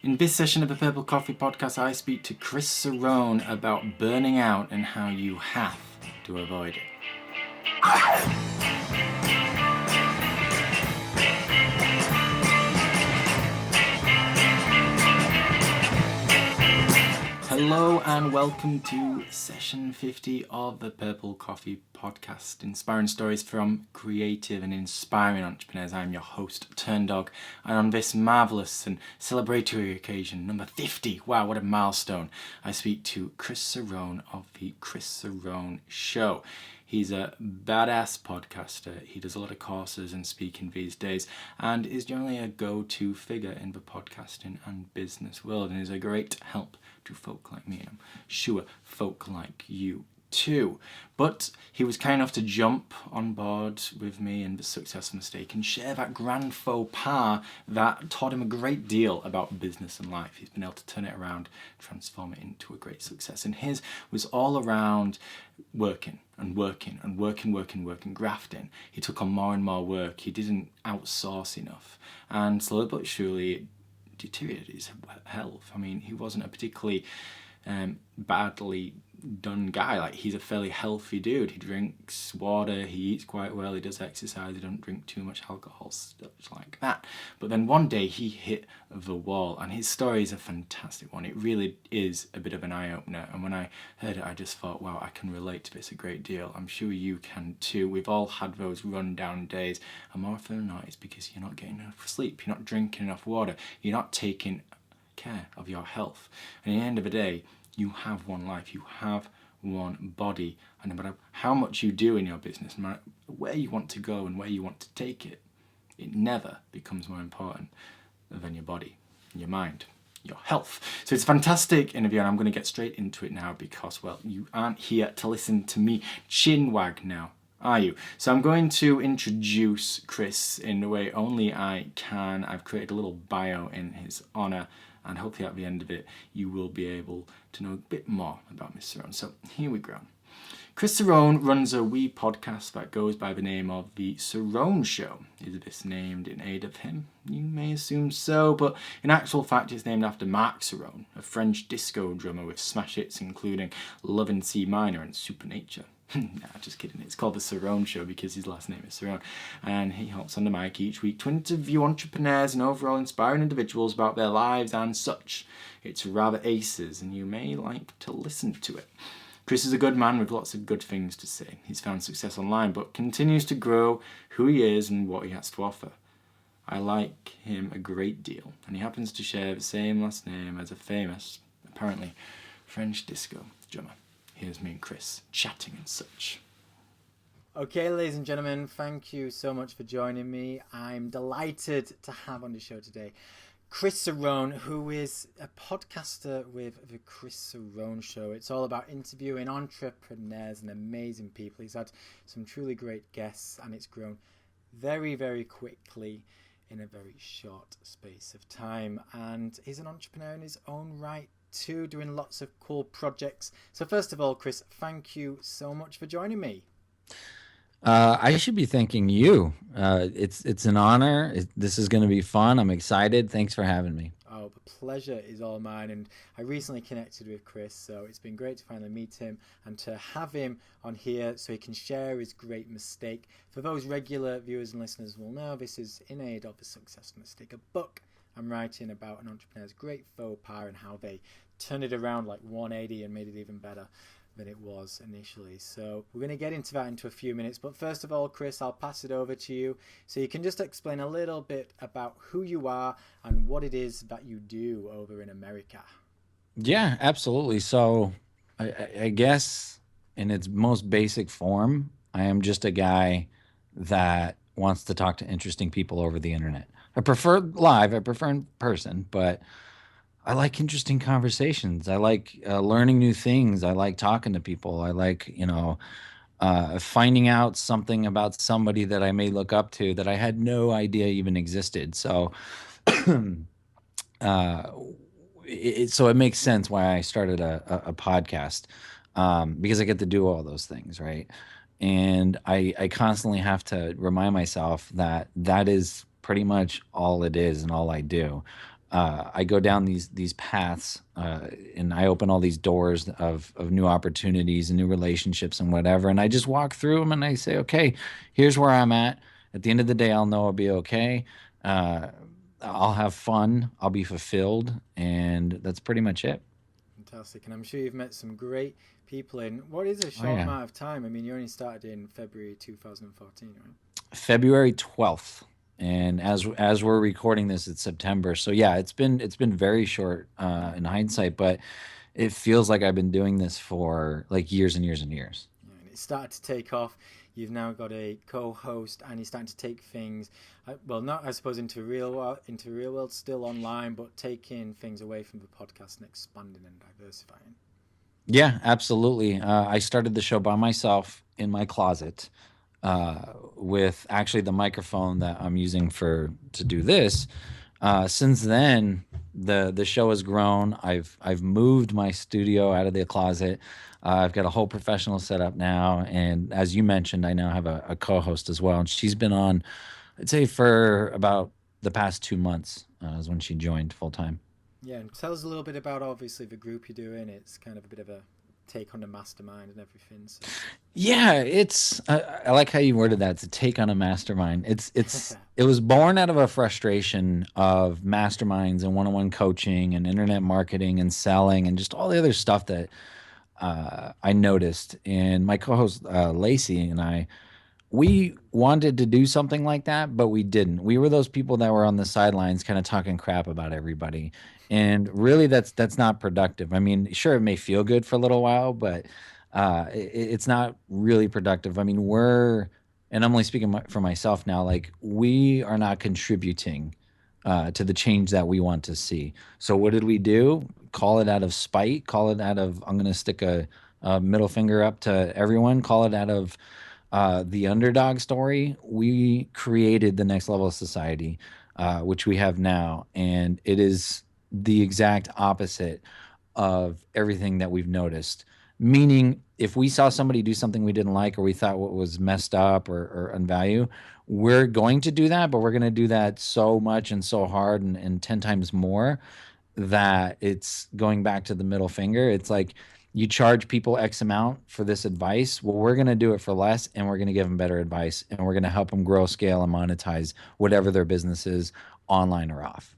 In this session of the Purple Coffee Podcast, I speak to Chris Cerrone about burning out and how you have to avoid it. Hello and welcome to session 50 of the Purple Coffee Podcast, inspiring stories from creative and inspiring entrepreneurs. I'm your host, Turndog, and on this marvelous and celebratory occasion, number 50, wow, what a milestone, I speak to Chris Cerrone of the Chris Cerrone Show. He's a badass podcaster. He does a lot of courses and speaking these days and is generally a go-to figure in the podcasting and business world and is a great help to folk like me. I'm sure folk like you too. But he was kind enough to jump on board with me in the Success Mistake and share that grand faux pas that taught him a great deal about business and life. He's been able to turn it around, transform it into a great success. And his was all around working, grafting. He took on more and more work. He didn't outsource enough. And slowly but surely it deteriorated his health. I mean, he wasn't a particularly badly done guy. Like, he's a fairly healthy dude. He drinks water, he eats quite well, he does exercise, he doesn't drink too much alcohol, stuff like that. But then one day he hit the wall, and his story is a fantastic one. It really is a bit of an eye-opener, and when I heard it I just thought, wow, I can relate to this a great deal. I'm sure you can too. We've all had those run-down days, and more often than not it's because you're not getting enough sleep, you're not drinking enough water, you're not taking care of your health. And at the end of the day, you have one life, you have one body, and no matter how much you do in your business, no matter where you want to go and where you want to take it, it never becomes more important than your body, your mind, your health. So it's a fantastic interview, and I'm going to get straight into it now because, well, you aren't here to listen to me chinwag now, are you? So I'm going to introduce Chris in the way only I can. I've created a little bio in his honor, and hopefully at the end of it you will be able to know a bit more about Mr. Cerrone. So here we go. Chris Cerrone runs a wee podcast that goes by the name of The Cerrone Show. Is this named in aid of him? You may assume so, but in actual fact it's named after Mark Cerrone, a French disco drummer with smash hits including Love in C Minor and Supernature. Nah, just kidding. It's called The Cerrone Show because his last name is Cerrone. And he hops on the mic each week to interview entrepreneurs and overall inspiring individuals about their lives and such. It's rather aces, and you may like to listen to it. Chris is a good man with lots of good things to say. He's found success online, but continues to grow who he is and what he has to offer. I like him a great deal, and he happens to share the same last name as a famous, apparently, French disco drummer. Here's me and Chris chatting and such. Okay, ladies and gentlemen, thank you so much for joining me. I'm delighted to have on the show today Chris Cerrone, who is a podcaster with the Chris Cerrone Show. It's all about interviewing entrepreneurs and amazing people. He's had some truly great guests, and it's grown very, very quickly in a very short space of time. And he's an entrepreneur in his own right too, doing lots of cool projects. So first of all, Chris, thank you so much for joining me. I should be thanking you. It's an honor. This is going to be fun. I'm excited. Thanks for having me. Oh, the pleasure is all mine. And I recently connected with Chris, so it's been great to finally meet him and to have him on here so he can share his great mistake. For those regular viewers and listeners will know, this is in aid of the Success Mistake, a book I'm writing about an entrepreneur's great faux pas and how they turned it around like 180 and made it even better than it was initially. So we're going to get into that into a few minutes, but first of all, Chris, I'll pass it over to you so you can just explain a little bit about who you are and what it is that you do over in America. Yeah, absolutely. So I guess in its most basic form, I am just a guy that wants to talk to interesting people over the internet. I prefer live, I prefer in person, but I like interesting conversations. I like learning new things. I like talking to people. I like, finding out something about somebody that I may look up to that I had no idea even existed. So, uh, so it makes sense why I started a podcast, because I get to do all those things, right? And I constantly have to remind myself that that is pretty much all it is and all I do. I go down these paths, and I open all these doors of new opportunities and new relationships and whatever. And I just walk through them and I say, okay, here's where I'm at. At the end of the day, I'll know I'll be okay. Uh, I'll have fun. I'll be fulfilled, and that's pretty much it. Fantastic. And I'm sure you've met some great people in what is a Oh short yeah, amount of time. I mean, you only started in February 2014, right? February 12th. And as we're recording this, it's September. So yeah, it's been very short in hindsight, but it feels like I've been doing this for like years and years and years. Yeah, and it started to take off. You've now got a co-host, and you're starting to take things, well, not I suppose into real world, still online, but taking things away from the podcast and expanding and diversifying. Yeah, absolutely. I started the show by myself in my closet, with actually the microphone that I'm using for to do this. Since then, the show has grown. I've moved my studio out of the closet. I've got a whole professional setup now, and as you mentioned, I now have a co-host as well, and she's been on, I'd say, for about the past 2 months, is when she joined full time. Yeah, and tell us a little bit about obviously the group you're doing. It's kind of a bit of a take on the mastermind and everything. So. Yeah, it's I like how you worded that. To take on a mastermind. It was born out of a frustration of masterminds and one-on-one coaching and internet marketing and selling and just all the other stuff that I noticed. And my co-host Lacey and I, we wanted to do something like that, but we didn't. We were those people that were on the sidelines kind of talking crap about everybody. And really that's not productive. I mean, sure it may feel good for a little while, but it's not really productive. I mean, and I'm only speaking for myself now, like we are not contributing to the change that we want to see. So what did we do? Call it out of spite, call it out of I'm going to stick a middle finger up to everyone, call it out of the underdog story. We created the next level of society, which we have now, and it is the exact opposite of everything that we've noticed. Meaning, if we saw somebody do something we didn't like or we thought what was messed up or unvalue, we're going to do that, but we're going to do that so much and so hard and 10 times more that it's going back to the middle finger. It's like you charge people X amount for this advice. Well, we're going to do it for less and we're going to give them better advice and we're going to help them grow, scale, and monetize whatever their business is, online or off.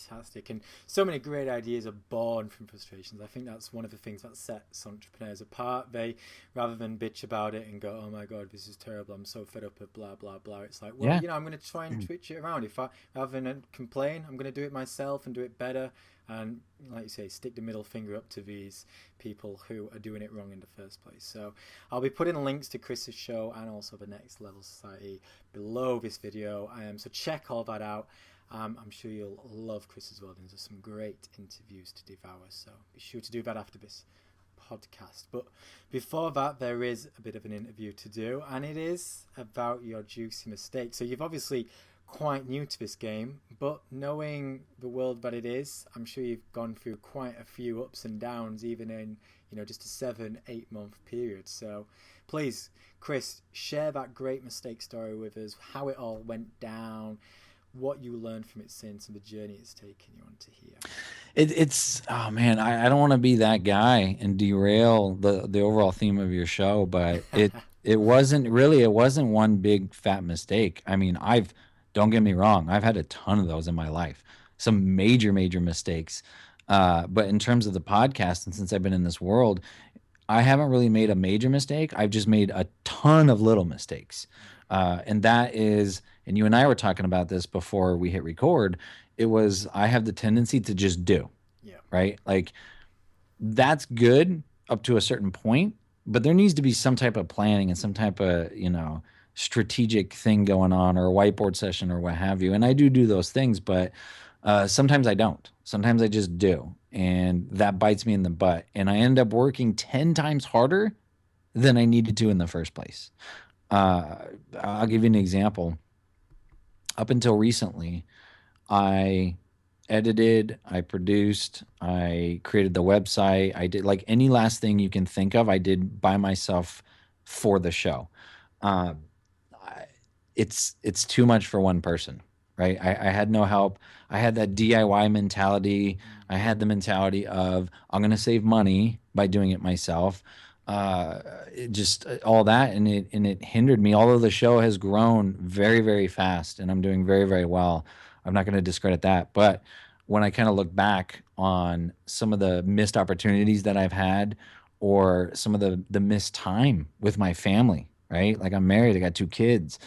Fantastic. And so many great ideas are born from frustrations. I think that's one of the things that sets entrepreneurs apart. They, rather than bitch about it and go, oh my God, this is terrible, I'm so fed up of blah, blah, blah. It's like, well, Yeah. I'm going to try and twitch it around. If I, rather than complain, I'm going to do it myself and do it better. And like you say, stick the middle finger up to these people who are doing it wrong in the first place. So I'll be putting links to Chris's show and also the Next Level Society below this video. So check all that out. I'm sure you'll love Chris as well. There's some great interviews to devour, so be sure to do that after this podcast. But before that, there is a bit of an interview to do, and it is about your juicy mistake. So you've obviously quite new to this game, but knowing the world that it is, I'm sure you've gone through quite a few ups and downs, even in just a 7-8 month period. So please, Chris, share that great mistake story with us, how it all went down, what you learned from it since, and the journey it's taken you on to here. It's oh man, I don't want to be that guy and derail the overall theme of your show, but it wasn't one big fat mistake. I mean, I've don't get me wrong, I've had a ton of those in my life, some major mistakes. But in terms of the podcast, and since I've been in this world, I haven't really made a major mistake. I've just made a ton of little mistakes. And that is, and you and I were talking about this before we hit record. It was, I have the tendency to just do, Yeah. right? Like that's good up to a certain point, but there needs to be some type of planning and some type of, strategic thing going on or a whiteboard session or what have you. And I do those things, but sometimes I don't. Sometimes I just do. And that bites me in the butt. And I end up working 10 times harder than I needed to in the first place. Uh, I'll give you an example. Up until recently, I edited, I produced, I created the website. I did like any last thing you can think of, I did by myself for the show. Uh, I- it's too much for one person. right? I had no help. I had that DIY mentality. I had the mentality of I'm going to save money by doing it myself. It just all that, and it hindered me. Although the show has grown very, very fast, and I'm doing very, very well. I'm not going to discredit that. But when I kind of look back on some of the missed opportunities that I've had, or some of the missed time with my family, right? Like I'm married, I got two kids.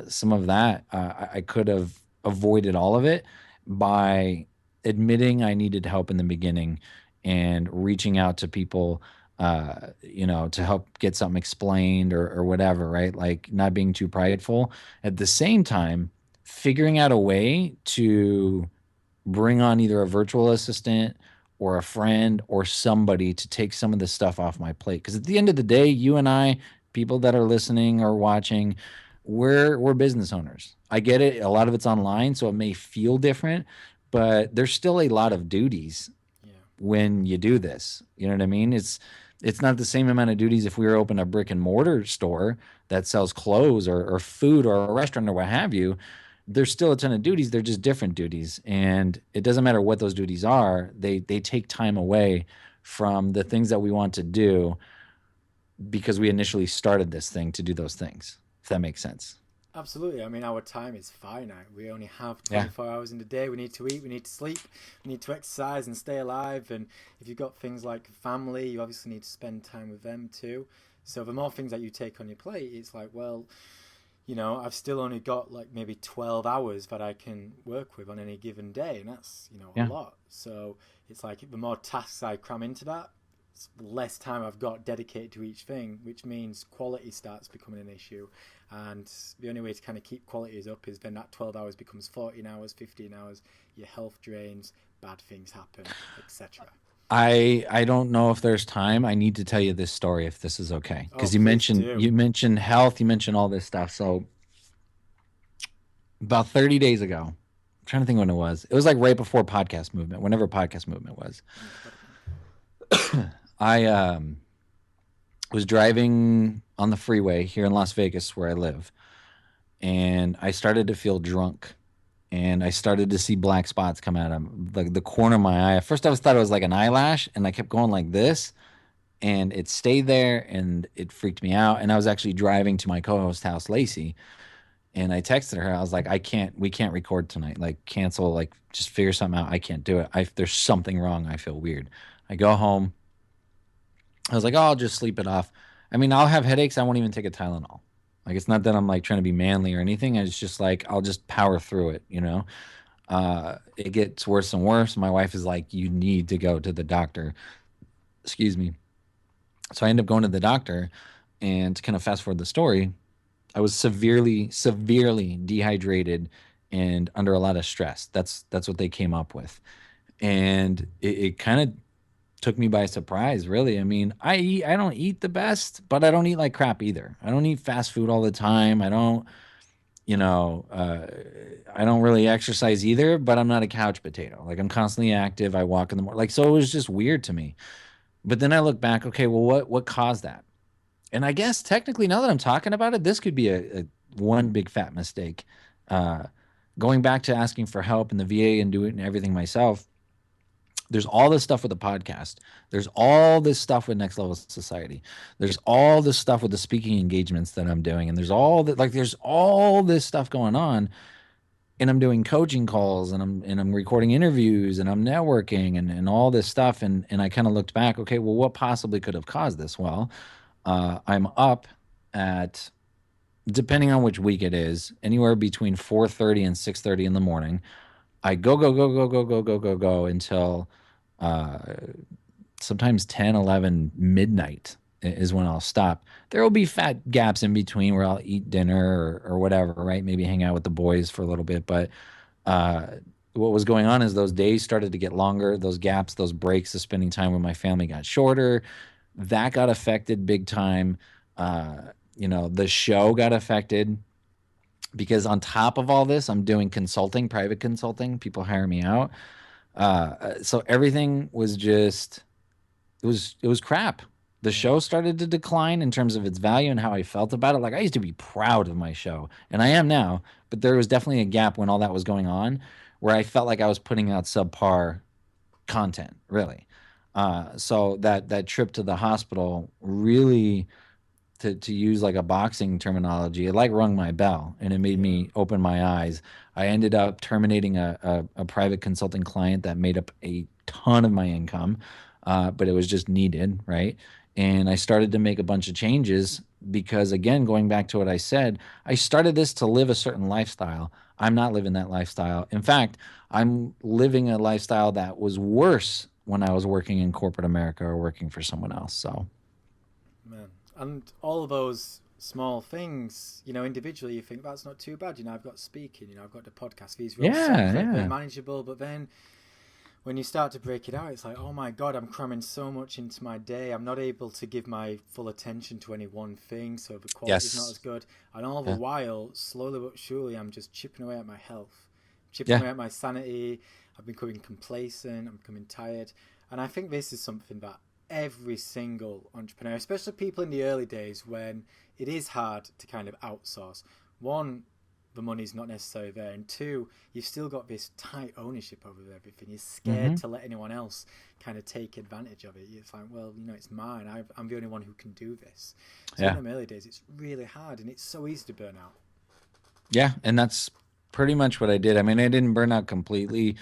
Some of that I could have avoided all of it by admitting I needed help in the beginning and reaching out to people, to help get something explained or whatever, right? Like not being too prideful. At the same time, figuring out a way to bring on either a virtual assistant or a friend or somebody to take some of the stuff off my plate. Because at the end of the day, you and I, people that are listening or watching, we're business owners. I get it. A lot of it's online, so it may feel different, but there's still a lot of duties Yeah. when you do this. You know what I mean? It's not the same amount of duties if we were open a brick and mortar store that sells clothes or food or a restaurant or what have you. There's still a ton of duties. They're just different duties. And it doesn't matter what those duties are, they take time away from the things that we want to do because we initially started this thing to do those things, if that makes sense. Absolutely. I mean, our time is finite. We only have Yeah. 24 hours in the day. We need to eat, we need to sleep, we need to exercise and stay alive. And if you've got things like family, you obviously need to spend time with them too. So the more things that you take on your plate, it's like, well, I've still only got like maybe 12 hours that I can work with on any given day. And that's, a Yeah. lot. So it's like the more tasks I cram into that, the less time I've got dedicated to each thing, which means quality starts becoming an issue. And the only way to kind of keep qualities up is then that 12 hours becomes 14 hours, 15 hours, your health drains, bad things happen, etc. I don't know if there's time. I need to tell you this story if this is okay. Oh, Because you please mentioned do. you mentioned health, you mentioned all this stuff. So about 30 days ago, I'm trying to think when it was. It was like right before podcast movement, whenever podcast movement was. Yeah, got it, man. I was driving on the freeway here in Las Vegas where I live, and I started to feel drunk. And I started to see black spots come out of the corner of my eye. At first, I was thought it was like an eyelash, and I kept going like this, and it stayed there, and it freaked me out. And I was actually driving to my co-host house, Lacey, and I texted her. I was like, we can't record tonight. Like, cancel. Like, just figure something out. I can't do it. There's something wrong. I feel weird. I go home. I was like, oh, I'll just sleep it off. I mean, I'll have headaches. I won't even take a Tylenol. Like, it's not that I'm like trying to be manly or anything. It's just like I'll just power through it. It gets worse and worse. My wife is like, you need to go to the doctor. Excuse me. So I end up going to the doctor, and to kind of fast forward the story, I was severely, severely dehydrated and under a lot of stress. That's what they came up with, and it kind of took me by surprise. Really, I mean, I don't eat the best, but I don't eat like crap either. I don't eat fast food all the time. I don't you know, uh, I don't really exercise either, but I'm not a couch potato. Like I'm constantly active. I walk in the morning. Like so, it was just weird to me. But then I look back. Okay, well, what caused that? And I guess technically, now that I'm talking about it, this could be a one big fat mistake. Uh, Going back to asking for help in the VA and doing everything myself, there's all this stuff with the podcast. There's all this stuff with Next Level Society. There's all this stuff with the speaking engagements that I'm doing, and there's all this stuff going on, and I'm doing coaching calls, and I'm recording interviews, and I'm networking, and all this stuff, and I kind of looked back. Okay, well, what possibly could have caused this? Well, I'm up at, depending on which week it is, anywhere between 4:30 and 6:30 in the morning. I go until uh, sometimes 10, 11 midnight is when I'll stop. There will be fat gaps in between where I'll eat dinner or whatever, right? Maybe hang out with the boys for a little bit. But uh, what was going on is those days started to get longer. Those gaps, those breaks, the spending time with my family got shorter. That got affected big time. The show got affected because on top of all this, I'm doing consulting, private consulting. People hire me out. So everything was just it was crap. the Yeah. show started to decline in terms of its value and how I felt about it. Like I used to be proud of my show, and I am now, but there was definitely a gap when all that was going on where I felt like I was putting out subpar content, really. So that trip to the hospital really, to use like a boxing terminology, it like rung my bell and it made Yeah. me open my eyes. I ended up terminating a private consulting client that made up a ton of my income, but it was just needed, right? And I started to make a bunch of changes because, again, going back to what I said, I started this to live a certain lifestyle. I'm not living that lifestyle. In fact, I'm living a lifestyle that was worse when I was working in corporate America or working for someone else. So, Man. And all of those small things, individually, you think that's not too bad. I've got speaking, I've got the podcast. These are all yeah, separate, they're yeah. manageable. But then when you start to break it out, it's like, oh my God, I'm cramming so much into my day. I'm not able to give my full attention to any one thing. So the quality's not as Yes. good. And all the Yeah. while, slowly but surely, I'm just chipping away at my health, chipping Yeah. away at my sanity. I've becoming complacent. I'm becoming tired. And I think this is something that every single entrepreneur, especially people in the early days when it is hard to kind of outsource, one, the money's not necessarily there, and two, you've still got this tight ownership over everything. You're scared Hmm. to let anyone else kind of take advantage of it. It's like, well, it's mine. I'm the only one who can do this. So in Yeah. the early days, it's really hard, and it's so easy to burn out. Yeah. And that's pretty much what I did. I mean, I didn't burn out completely.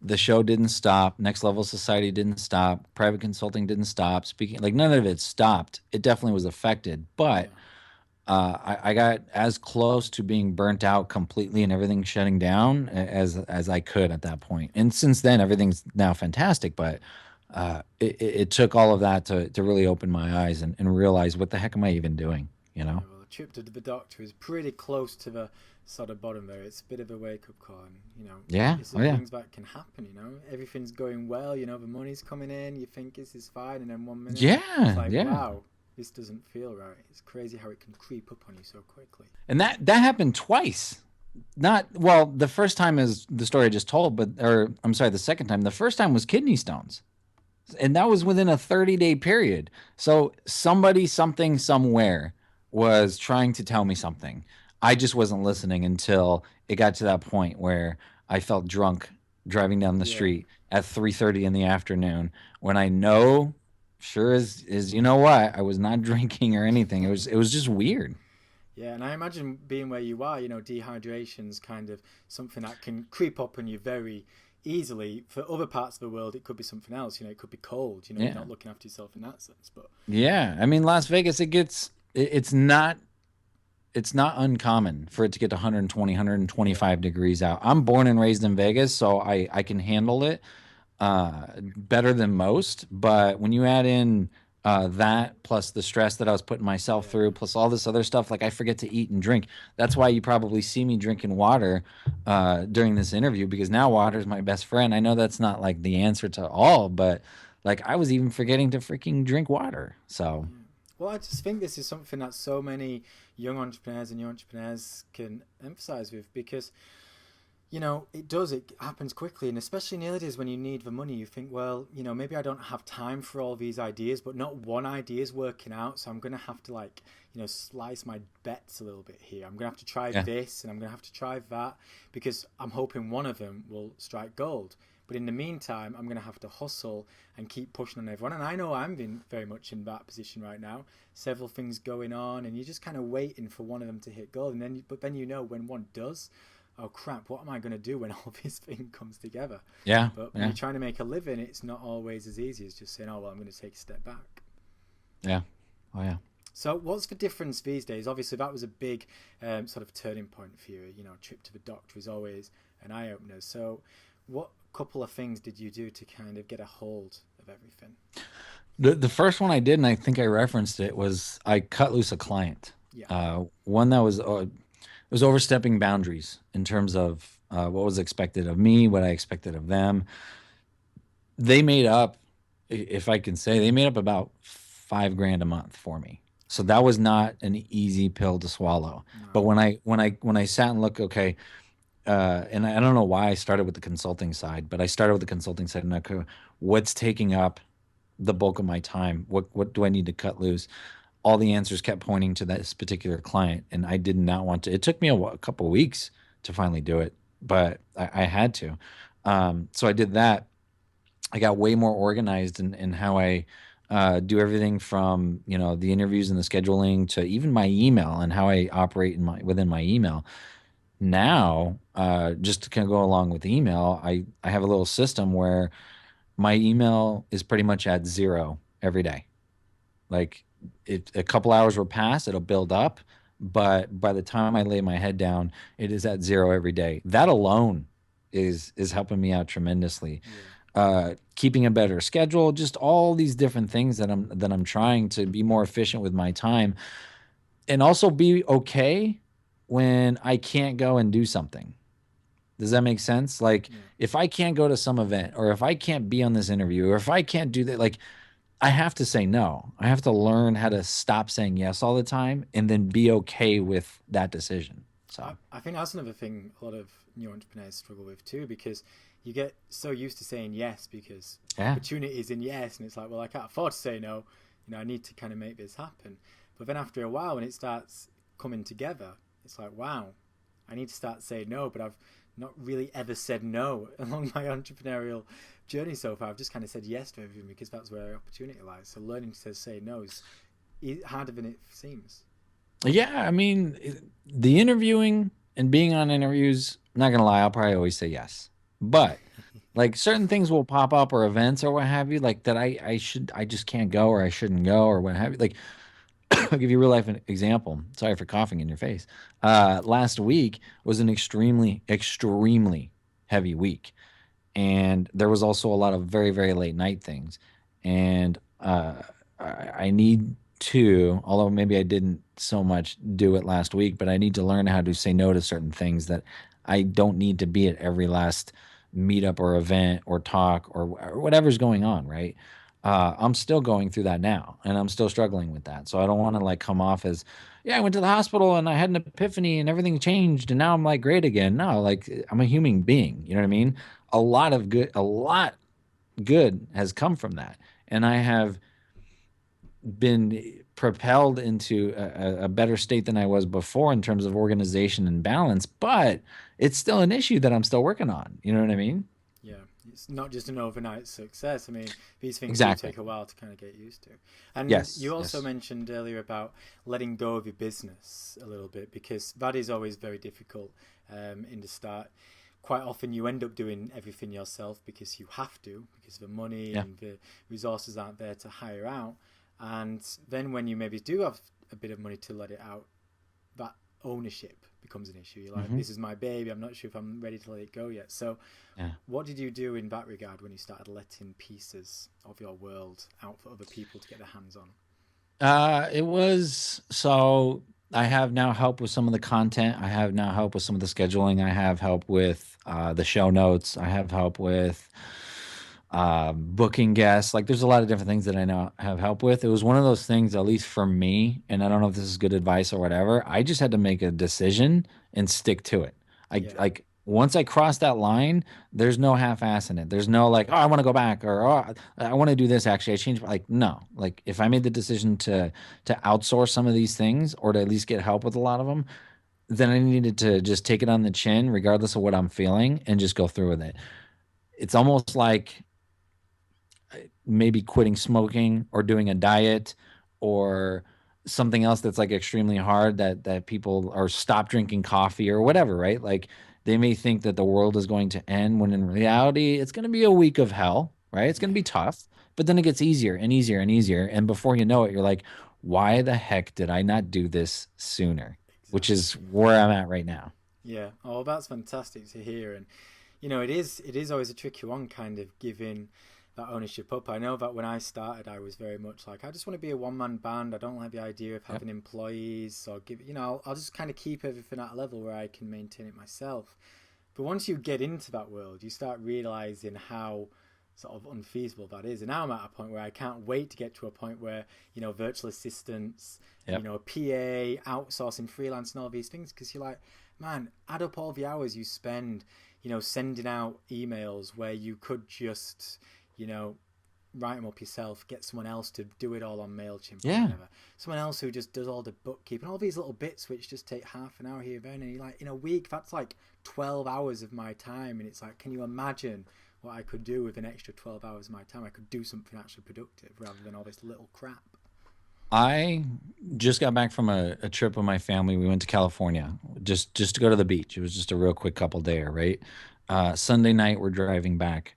The show didn't stop. Next Level Society didn't stop. Private consulting didn't stop. Speaking, like, none of it stopped. It definitely was affected, but Yeah. I got as close to being burnt out completely and everything shutting down as I could at that point. And since then, everything's now fantastic. But it took all of that to really open my eyes and realize what the heck am I even doing? You Yeah, know? well, a trip to the doctor is pretty close to the sort of bottom there. It's a bit of a wake up call, and Yeah. it's the Oh yeah. things that can happen. Everything's going well. The money's coming in. You think this is fine, and then one minute it's Yeah. like, Yeah. wow, this doesn't feel right. It's crazy how it can creep up on you so quickly. And that happened twice. Not well. The first time is the story I just told, but or I'm sorry, the second time. The first time was kidney stones, and that was within a 30-day period. So somebody, something, somewhere was trying to tell me something. I just wasn't listening until it got to that point where I felt drunk driving down the Yeah, street at 3:30 in the afternoon when I know, sure as you know what, I was not drinking or anything. It was just weird. yeah, and I imagine being where you are, dehydration's kind of something that can creep up on you very easily. For other parts of the world, it could be something else. It could be cold. You're Yeah. not looking after yourself in that sense, but Yeah, I mean Las Vegas, it's not uncommon for it to get to 120, yeah. 125 degrees out. I'm born and raised in Vegas, so I can handle it better than most. But when you add in that plus the stress that I was putting myself Yeah. through, plus all this other stuff, like I forget to eat and drink. That's why you probably see me drinking water during this interview because now water is my best friend. I know that's not like the answer to all, but like I was even forgetting to freaking drink water. So Yeah. Well, I just think this is something that so many young entrepreneurs and new entrepreneurs can emphasize with because it happens quickly, and especially in the early days when you need the money, you think, well, maybe I don't have time for all these ideas, but not one idea is working out, so I'm gonna have to like, slice my bets a little bit here. I'm gonna have to try yeah, this, and I'm gonna have to try that because I'm hoping one of them will strike gold. But in the meantime, I'm gonna have to hustle and keep pushing on everyone. And I know I'm in very much in that position right now. Several things going on, and you're just kind of waiting for one of them to hit gold, and then when one does, oh crap, what am I going to do when all this thing comes together? yeah, But when yeah, you're trying to make a living, it's not always as easy as just saying, oh, well, I'm going to take a step back. yeah, oh yeah. So, what's the difference these days? Obviously, that was a big sort of turning point for you. Trip to the doctor is always an eye opener. So, what couple of things did you do to kind of get a hold of everything? The first one I did, and I think I referenced it, was I cut loose a client. Yeah, One that was overstepping boundaries in terms of what was expected of me, what I expected of them. They made up, if I can say, they made up about 5 grand a month for me. So that was not an easy pill to swallow. But no, when I sat and looked, okay, and I don't know why I started with the consulting side, but I started with the consulting side and okay, what's taking up the bulk of my time? What do I need to cut loose? All the answers kept pointing to this particular client, and I did not want to. It took me a couple of weeks to finally do it, but I had to. So I did that. I got way more organized in how I do everything from the interviews and the scheduling to even my email and how I operate within my email. Now, just to kind of go along with email, I have a little system where my email is pretty much at zero every day. Like a couple hours will pass, it'll build up, but by the time I lay my head down, it is at zero every day. That alone is helping me out tremendously. Yeah. Keeping a better schedule, just all these different things that I'm trying to be more efficient with my time, and also be okay when I can't go and do something. Does that make sense? Like Yeah. if I can't go to some event, or if I can't be on this interview, or if I can't do that, like I have to say no. I have to learn how to stop saying yes all the time and then be okay with that decision. So, I think that's another thing a lot of new entrepreneurs struggle with too, because you get so used to saying yes because yeah. opportunity is in yes, and it's like, well, I can't afford to say no. I need to kind of make this happen. But then after a while, when it starts coming together, it's like, wow, I need to start saying no. But I've not really ever said no along my entrepreneurial journey so far. I've just kind of said yes to everything because that's where opportunity lies. So learning to say no is harder than it seems. Yeah, I mean, the interviewing and being on interviews, I'm not gonna lie, I'll probably always say yes. But like certain things will pop up, or events or what have you, like that I just can't go, or I shouldn't go, or what have you. Like I'll give you a real life example. Sorry for coughing in your face. Last week was an extremely heavy week, and there was also a lot of very very late night things, and I need to, although maybe I didn't so much do it last week, but I need to learn how to say no to certain things that I don't need to be at every last meetup or event or talk or whatever's going on, right? I'm still going through that now, and I'm still struggling with that. So I don't want to like come off as, yeah, I went to the hospital and I had an epiphany and everything changed and now I'm like great again. No, like I'm a human being. You know what I mean? A lot good has come from that, and I have been propelled into a better state than I was before in terms of organization and balance. But it's still an issue that I'm still working on. You know what I mean? Yeah, it's not just an overnight success. I mean, these things do Exactly. take a while to kind of get used to. And Yes. you also Yes. mentioned earlier about letting go of your business a little bit, because that is always very difficult in the start. Quite often you end up doing everything yourself because you have to, because the money Yeah. and the resources aren't there to hire out. And then when you maybe do have a bit of money to let it out, that ownership becomes an issue. You're like, Hmm. this is my baby. I'm not sure if I'm ready to let it go yet. So Yeah. what did you do in that regard when you started letting pieces of your world out for other people to get their hands on? It was so. I have now help with some of the content. I have now help with some of the scheduling. I have help with the show notes. I have help with booking guests. Like, there's a lot of different things that I now have help with. It was one of those things, at least for me, and I don't know if this is good advice or whatever. I just had to make a decision and stick to it. I Yeah, like once I crossed that line, there's no half-ass in it. There's no like, oh, I want to go back, or oh, I want to do this. Actually, I changed. Like, no. Like, if I made the decision to outsource some of these things, or to at least get help with a lot of them, then I needed to just take it on the chin, regardless of what I'm feeling, and just go through with it. It's almost like maybe quitting smoking or doing a diet or something else that's like extremely hard, that people, or stop drinking coffee or whatever, right? Like they may think that the world is going to end when in reality it's going to be a week of hell, right? It's going to yeah, be tough, but then it gets easier and easier and easier, and before you know it, you're like, why the heck did I not do this sooner? Which exactly. is where I'm at right now. Yeah. Oh, that's fantastic to hear. And it is always a tricky one, kind of giving that ownership up. I know that when I started, I was very much like, I just want to be a one man band. I don't like the idea of Yep. having employees or I'll just kind of keep everything at a level where I can maintain it myself. But once you get into that world, you start realizing how sort of unfeasible that is. And now I'm at a point where I can't wait to get to a point where, virtual assistants, Yep. a PA, outsourcing, freelance, and all these things, because you're like, man, add up all the hours you spend, sending out emails where you could just, you know, write them up yourself, get someone else to do it all on MailChimp or Yeah. whatever. Someone else who just does all the bookkeeping, all these little bits which just take half an hour here, and you're like, in a week, that's like 12 hours of my time. And it's like, can you imagine what I could do with an extra 12 hours of my time? I could do something actually productive rather than all this little crap. I just got back from a trip with my family. We went to California just to go to the beach. It was just a real quick couple there, right? Sunday night we're driving back,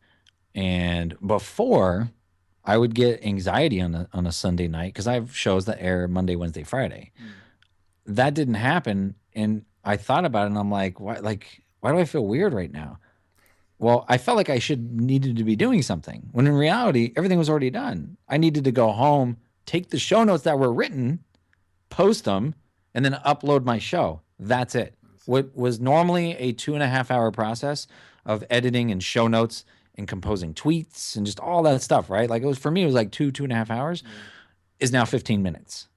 and before I would get anxiety on a Sunday night because I have shows that air Monday, Wednesday, Friday. Mm. That didn't happen, and I thought about it, and I'm like, why? Like, why do I feel weird right now? Well, I felt like I should needed to be doing something when in reality everything was already done. I needed to go home, take the show notes that were written, post them, and then upload my show. That's it. What was normally a 2.5 hour process of editing and show notes and composing tweets and just all that stuff, right? Like it was for me, it was like 2.5 hours, Yeah, is now 15 minutes.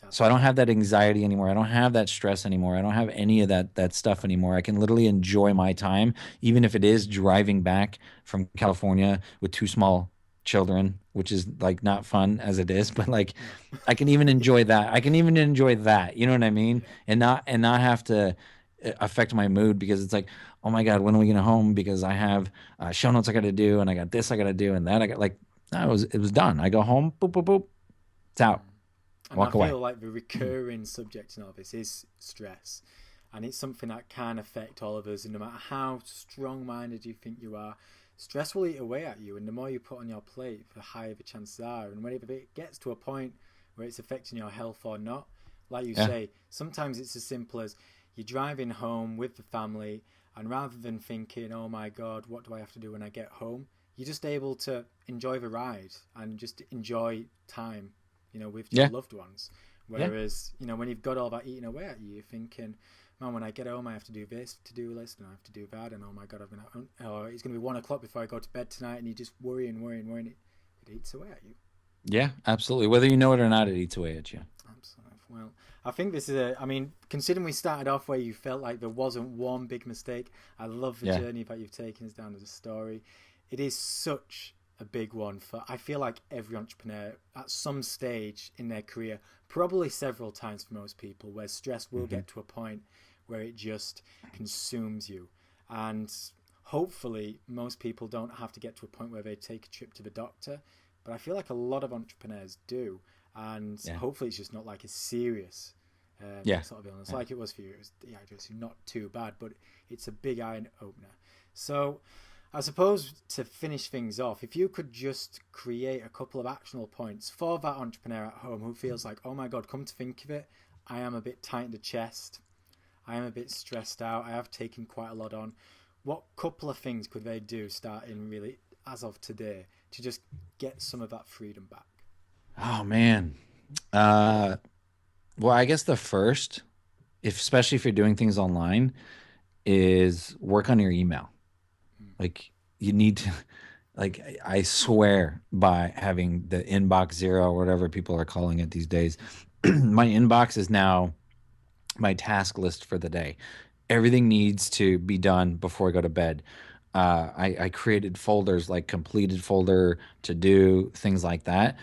So I fantastic. don't have that anxiety anymore. I don't have that stress anymore. I don't have any of that stuff anymore. I can literally enjoy my time, even if it is driving back from California with two small children, which is like not fun as it is, but like No. I can even enjoy that. I can even enjoy that. You know what I mean? Yeah. And not have to affect my mood because it's like, oh my God, when are we getting home? Because I have show notes I got to do, and I got this I got to do, and that I got like, no, it was done. I go home, boop boop boop, it's out, And I walk away. feel like the recurring subject in all this is stress. And it's something that can affect all of us. And no matter how strong minded you think you are, stress will eat away at you. And the more you put on your plate, the higher the chances are. And whenever it gets to a point where it's affecting your health or not, like you Yeah. say, sometimes it's as simple as you're driving home with the family, and rather than thinking, oh my God, what do I have to do when I get home? You're just able to enjoy the ride and just enjoy time, with your Yeah. loved ones. Yeah. Whereas, when you've got all that eating away at you, you're thinking, man, when I get home, I have to do this to-do list, and I have to do that, and oh my God, or it's going to be 1 o'clock before I go to bed tonight, and you just worrying, worrying, worrying. It eats away at you. Yeah, absolutely. Whether you know it or not, it eats away at you. Absolutely. Well, I think this is I mean, considering we started off where you felt like there wasn't one big mistake, I love the Yeah. journey that you've taken us down to the story. It is such a big one I feel like every entrepreneur at some stage in their career, probably several times for most people, where stress will Hmm. get to a point where it just consumes you. And hopefully, most people don't have to get to a point where they take a trip to the doctor. But I feel like a lot of entrepreneurs do. And Yeah. hopefully, it's just not like a serious Yeah. sort of illness Yeah. like it was for you. It was dehydration, not too bad, but it's a big eye opener. So, I suppose to finish things off, if you could just create a couple of actionable points for that entrepreneur at home who feels like, oh my God, come to think of it, I am a bit tight in the chest, I am a bit stressed out, I have taken quite a lot on. What couple of things could they do starting really as of today to just get some of that freedom back? Oh man. Uh, well, I guess the first, if especially if you're doing things online, is work on your email. Mm. Like you need to, like I swear by having the inbox zero or whatever people are calling it these days, my inbox is now my task list for the day. Everything needs to be done before I go to bed. I created folders like completed folder, to do, things like that.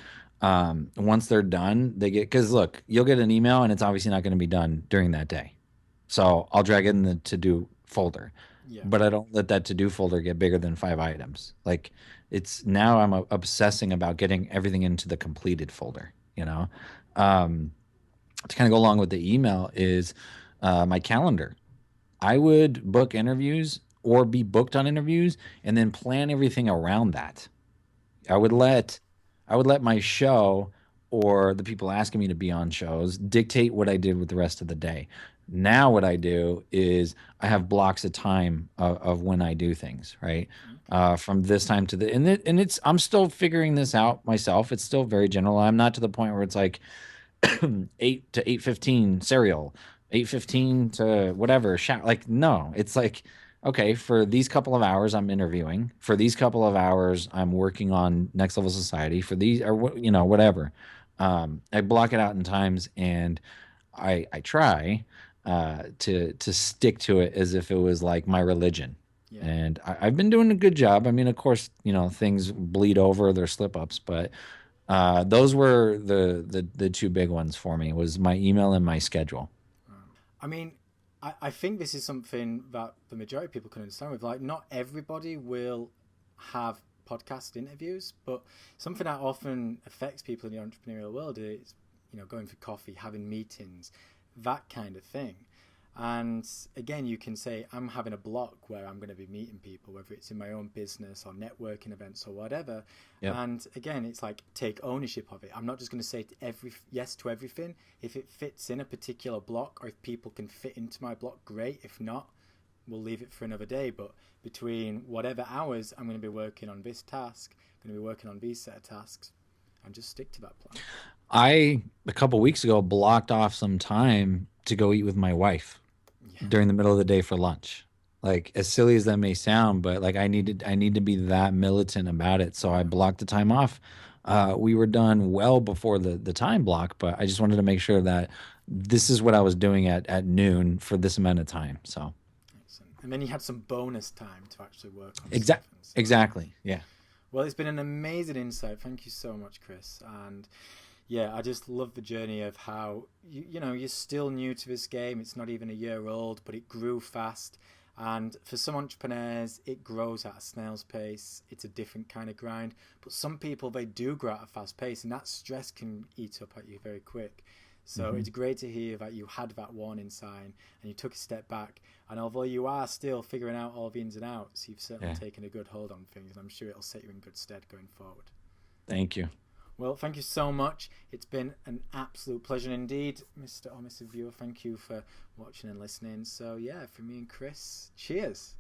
Once they're done, they get, because look, you'll get an email and it's obviously not going to be done during that day. So I'll drag it in the to do folder, Yeah. but I don't let that to do folder get bigger than 5 items. Like it's now I'm obsessing about getting everything into the completed folder, you know? Um, to kind of go along with the email is my calendar. I would book interviews or be booked on interviews and then plan everything around that. I would let I would let my show or the people asking me to be on shows dictate what I did with the rest of the day. Now what I do is I have blocks of time of when I do things, right? Okay. From this time to the and it's I'm still figuring this out myself. It's still very general. I'm not to the point where it's like 8 to 8:15 cereal, 8:15 to whatever shout. Like no, it's like okay, for these couple of hours I'm interviewing. For these couple of hours I'm working on Next Level Society. For these or whatever. I block it out in times and I try to stick to it as if it was like my religion. Yeah. And I've been doing a good job. I mean, of course, things bleed over, there's slip ups, but those were the two big ones for me was my email and my schedule. I mean, I think this is something that the majority of people can understand with. Like, not everybody will have podcast interviews, but something that often affects people in the entrepreneurial world is, going for coffee, having meetings, that kind of thing. And again, you can say, I'm having a block where I'm going to be meeting people, whether it's in my own business or networking events or whatever. Yep. And again, it's like, take ownership of it. I'm not just going to say yes to everything. If it fits in a particular block, or if people can fit into my block, great. If not, we'll leave it for another day. But between whatever hours I'm going to be working on this task, I'm going to be working on these set of tasks, and just stick to that plan. A couple weeks ago, blocked off some time to go eat with my wife during the middle of the day for lunch. Like, as silly as that may sound, but like I need to be that militant about it. So I blocked the time off. We were done well before the time block, but I just wanted to make sure that this is what I was doing at noon for this amount of time. So Excellent. And then you had some bonus time to actually work on exact stuff. So, exactly. Yeah. well, it's been an amazing insight. Thank you so much, Chris. And yeah, I just love the journey of how you're still new to this game. It's not even a year old, but it grew fast. And for some entrepreneurs, it grows at a snail's pace. It's a different kind of grind. But some people, they do grow at a fast pace, and that stress can eat up at you very quick. So it's great to hear that you had that warning sign and you took a step back. And although you are still figuring out all the ins and outs, you've certainly taken a good hold on things. And I'm sure it'll set you in good stead going forward. Thank you. Well, thank you so much. It's been an absolute pleasure indeed, Mr. or Mrs. Viewer. Thank you for watching and listening. So yeah, from me and Chris, cheers.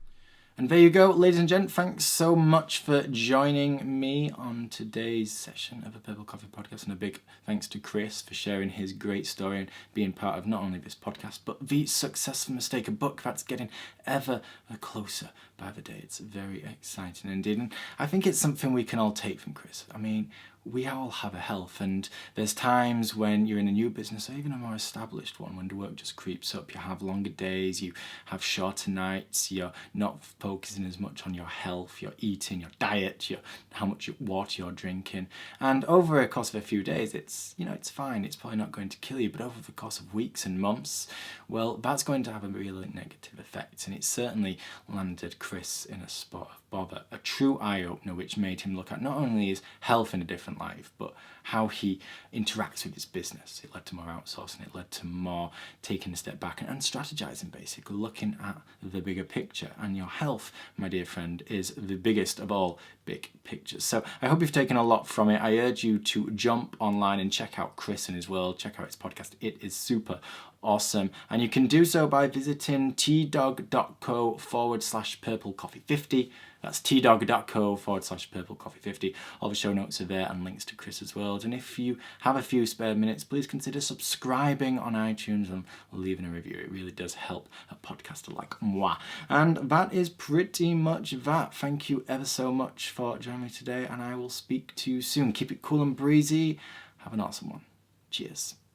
And there you go, ladies and gents. Thanks so much for joining me on today's session of the Purple Coffee Podcast. And a big thanks to Chris for sharing his great story and being part of not only this podcast, but the Successful Mistake, a book that's getting ever closer by the day. It's very exciting indeed. And I think it's something we can all take from Chris. I mean, we all have a health, and there's times when you're in a new business or even a more established one when the work just creeps up. You have longer days, you have shorter nights, you're not focusing as much on your health, your eating, your diet, how much water you're drinking. And over a course of a few days, it's fine. It's probably not going to kill you, but over the course of weeks and months, well, that's going to have a really negative effect. And it certainly landed Chris in a spot of bother, a true eye-opener, which made him look at not only his health in a different life, but how he interacts with his business. It led to more outsourcing, it led to more taking a step back and strategizing, basically looking at the bigger picture. And your health, my dear friend, is the biggest of all big pictures. So I hope you've taken a lot from it. I urge you to jump online and check out Chris and his world, check out his podcast. It is super awesome. And you can do so by visiting tdog.co/purplecoffee50. That's tdog.co/purplecoffee50. All the show notes are there and links to Chris's world. And if you have a few spare minutes, please consider subscribing on iTunes and leaving a review. It really does help a podcaster like moi. And that is pretty much that. Thank you ever so much for joining me today, and I will speak to you soon. Keep it cool and breezy. Have an awesome one. Cheers.